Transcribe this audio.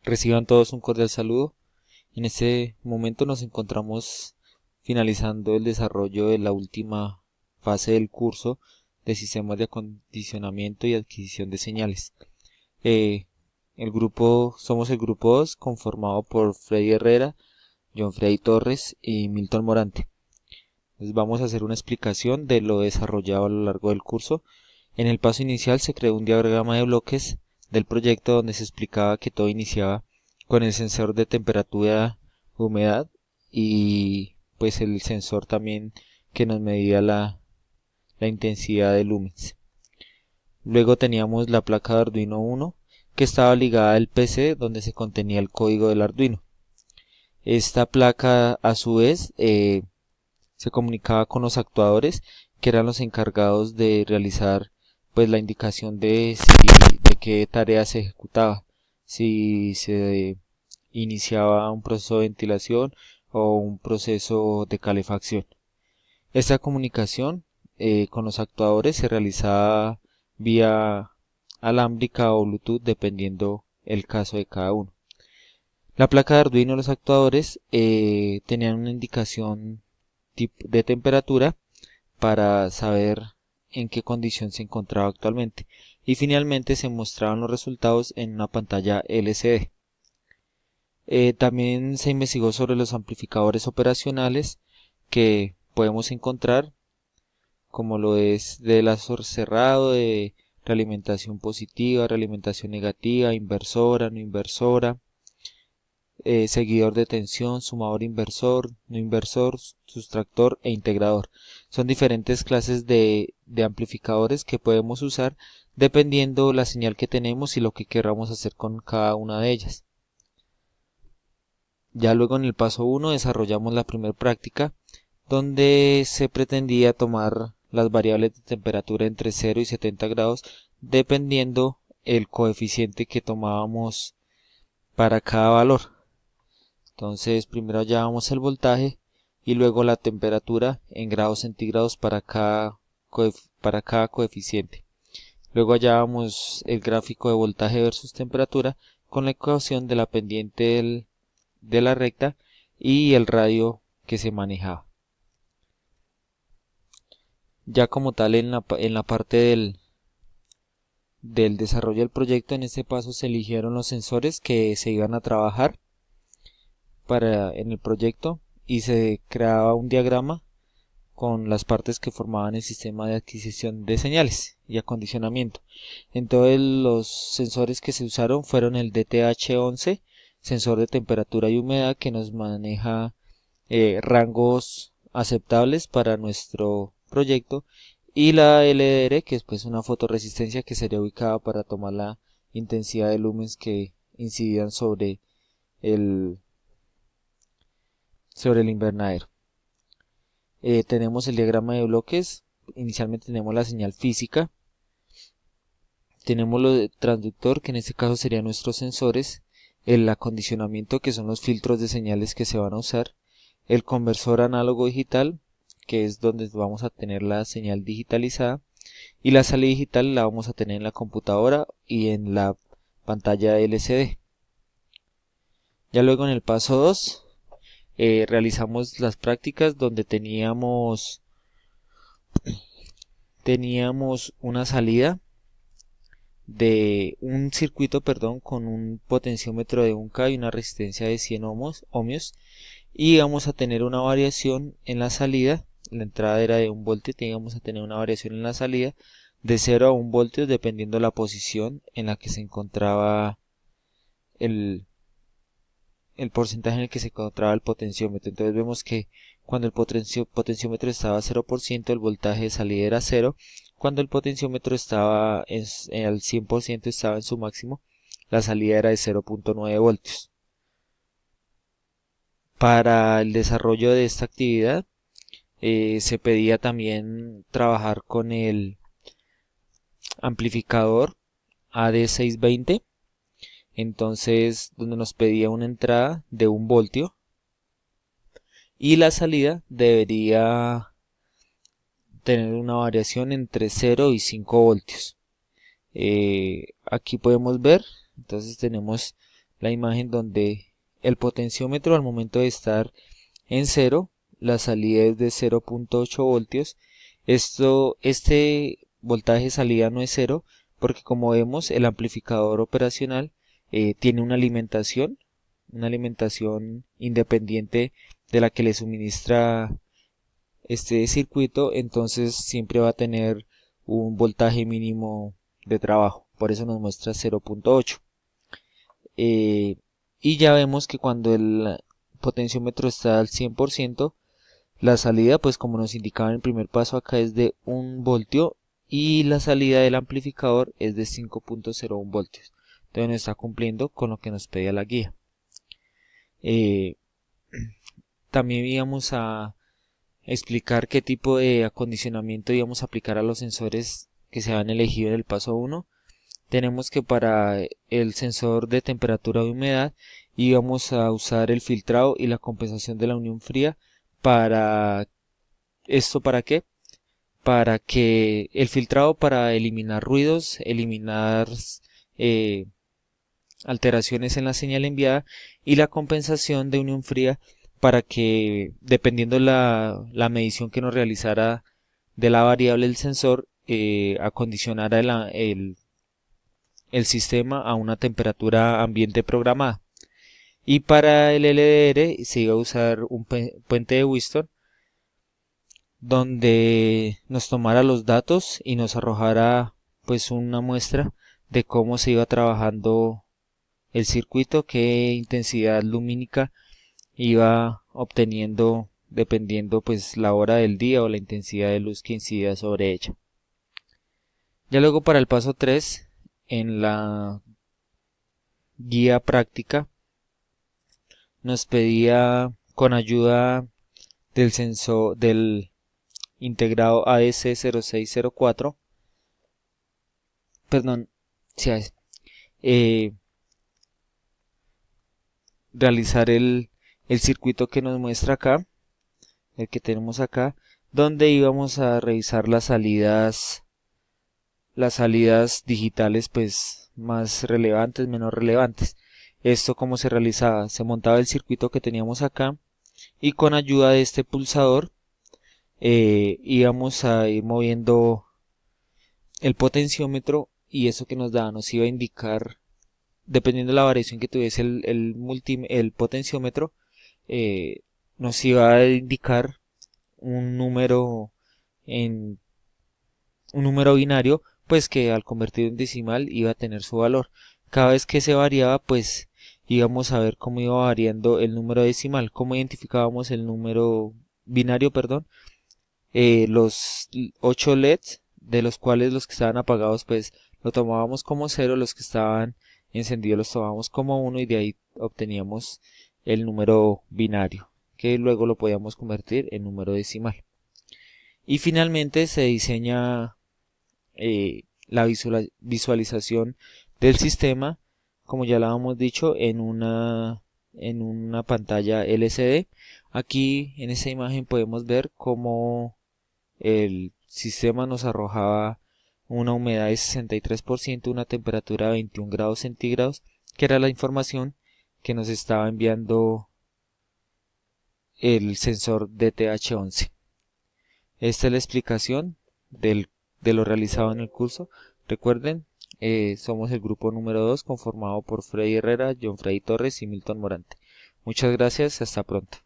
Reciban todos un cordial saludo. En este momento nos encontramos finalizando el desarrollo de la última fase del curso de sistemas de acondicionamiento y adquisición de señales. Eh, Somos el grupo 2 conformado por Freddy Herrera, John Freddy Torres y Milton Morante. Les vamos a hacer una explicación de lo desarrollado a lo largo del curso. En el paso inicial se creó un diagrama de bloques del proyecto donde se explicaba que todo iniciaba con el sensor de temperatura, humedad y pues el sensor también que nos medía la intensidad del lumens. Luego teníamos la placa de Arduino 1 que estaba ligada al PC donde se contenía el código del Arduino. Esta placa a su vez se comunicaba con los actuadores que eran los encargados de realizar pues la indicación de qué tarea se ejecutaba, si se iniciaba un proceso de ventilación o un proceso de calefacción. Esta comunicación con los actuadores se realizaba vía alámbrica o Bluetooth dependiendo el caso de cada uno. La placa de Arduino y los actuadores tenían una indicación de temperatura para saber en qué condición se encontraba actualmente y finalmente se mostraban los resultados en una pantalla LCD. También se investigó sobre los amplificadores operacionales que podemos encontrar, como lo es de lazo cerrado, de realimentación positiva, realimentación negativa, inversora, no inversora, seguidor de tensión, sumador inversor, no inversor, sustractor e integrador. Son diferentes clases de amplificadores que podemos usar dependiendo la señal que tenemos y lo que queramos hacer con cada una de ellas. Ya luego en el paso 1 desarrollamos la primera práctica donde se pretendía tomar las variables de temperatura entre 0 y 70 grados dependiendo el coeficiente que tomábamos para cada valor. Entonces primero hallábamos el voltaje y luego la temperatura en grados centígrados para cada coeficiente. Luego hallábamos el gráfico de voltaje versus temperatura con la ecuación de la pendiente de la recta y el radio que se manejaba. Ya como tal en la parte del desarrollo del proyecto, en este paso se eligieron los sensores que se iban a trabajar en el proyecto y se creaba un diagrama con las partes que formaban el sistema de adquisición de señales y acondicionamiento. Entonces los sensores que se usaron fueron el DTH11, sensor de temperatura y humedad que nos maneja rangos aceptables para nuestro proyecto, y la LDR que es pues una fotoresistencia que sería ubicada para tomar la intensidad de lumens que incidían el sobre el invernadero. Tenemos el diagrama de bloques. Inicialmente tenemos la señal física, tenemos lo de transductor que en este caso serían nuestros sensores, el acondicionamiento que son los filtros de señales que se van a usar, el conversor análogo digital que es donde vamos a tener la señal digitalizada, y la salida digital la vamos a tener en la computadora y en la pantalla LCD. Ya luego en el paso 2 realizamos las prácticas donde teníamos una salida de un circuito, perdón, con un potenciómetro de 1K y una resistencia de 100 ohmios, y vamos a tener una variación en la salida. La entrada era de 1 voltio, teníamos a tener una variación en la salida de 0 a 1 voltios dependiendo la posición en la que se encontraba el porcentaje en el que se encontraba el potenciómetro. Entonces vemos que cuando el potenciómetro estaba a 0%, el voltaje de salida era 0. Cuando el potenciómetro estaba al 100%, estaba en su máximo, la salida era de 0.9 voltios. Para el desarrollo de esta actividad se pedía también trabajar con el amplificador AD620, entonces donde nos pedía una entrada de 1 voltio y la salida debería tener una variación entre 0 y 5 voltios. Aquí podemos ver, entonces tenemos la imagen donde el potenciómetro al momento de estar en cero, la salida es de 0.8 voltios. Este voltaje salida no es cero porque, como vemos, el amplificador operacional tiene una alimentación independiente de la que le suministra este circuito, entonces siempre va a tener un voltaje mínimo de trabajo, por eso nos muestra 0.8. Y ya vemos que cuando el potenciómetro está al 100%, la salida, pues como nos indicaba en el primer paso acá, es de 1 voltio y la salida del amplificador es de 5.01 voltios. Entonces nos está cumpliendo con lo que nos pedía la guía. También íbamos a explicar qué tipo de acondicionamiento íbamos a aplicar a los sensores que se han elegido en el paso 1. Tenemos que para el sensor de temperatura de humedad íbamos a usar el filtrado y la compensación de la unión fría. Para esto, ¿para qué? Para que el filtrado, para eliminar ruidos, eliminar alteraciones en la señal enviada, y la compensación de unión fría para que, dependiendo la medición que nos realizara de la variable del sensor, acondicionara el sistema a una temperatura ambiente programada. Y para el LDR se iba a usar un puente de Whiston donde nos tomara los datos y nos arrojara pues una muestra de cómo se iba trabajando el circuito, qué intensidad lumínica iba obteniendo dependiendo pues la hora del día o la intensidad de luz que incidía sobre ella. Ya luego, para el paso 3, en la guía práctica nos pedía, con ayuda del sensor del integrado ADC0604, perdón, realizar el circuito que nos muestra acá, el que tenemos acá, donde íbamos a revisar las salidas digitales pues más relevantes, menos relevantes. Esto, ¿cómo se realizaba? Se montaba el circuito que teníamos acá y con ayuda de este pulsador íbamos a ir moviendo el potenciómetro, y eso que nos iba a indicar, dependiendo de la variación que tuviese el potenciómetro, nos iba a indicar un número binario, pues que al convertir en decimal iba a tener su valor. Cada vez que se variaba, pues íbamos a ver cómo iba variando el número decimal. ¿Cómo identificábamos el número binario, perdón? Los 8 LEDs, de los cuales los que estaban apagados pues lo tomábamos como 0, los que estaban encendidos los tomábamos como 1, y de ahí obteníamos el número binario, que luego lo podíamos convertir en número decimal. Y finalmente se diseña la visualización del sistema, como ya lo habíamos dicho, en una pantalla LCD. Aquí en esta imagen podemos ver cómo el sistema nos arrojaba una humedad de 63%, una temperatura de 21 grados centígrados, que era la información que nos estaba enviando el sensor DTH11. Esta es la explicación de lo realizado en el curso. Recuerden, somos el grupo número 2, conformado por Freddy Herrera, John Freddy Torres y Milton Morante. Muchas gracias, hasta pronto.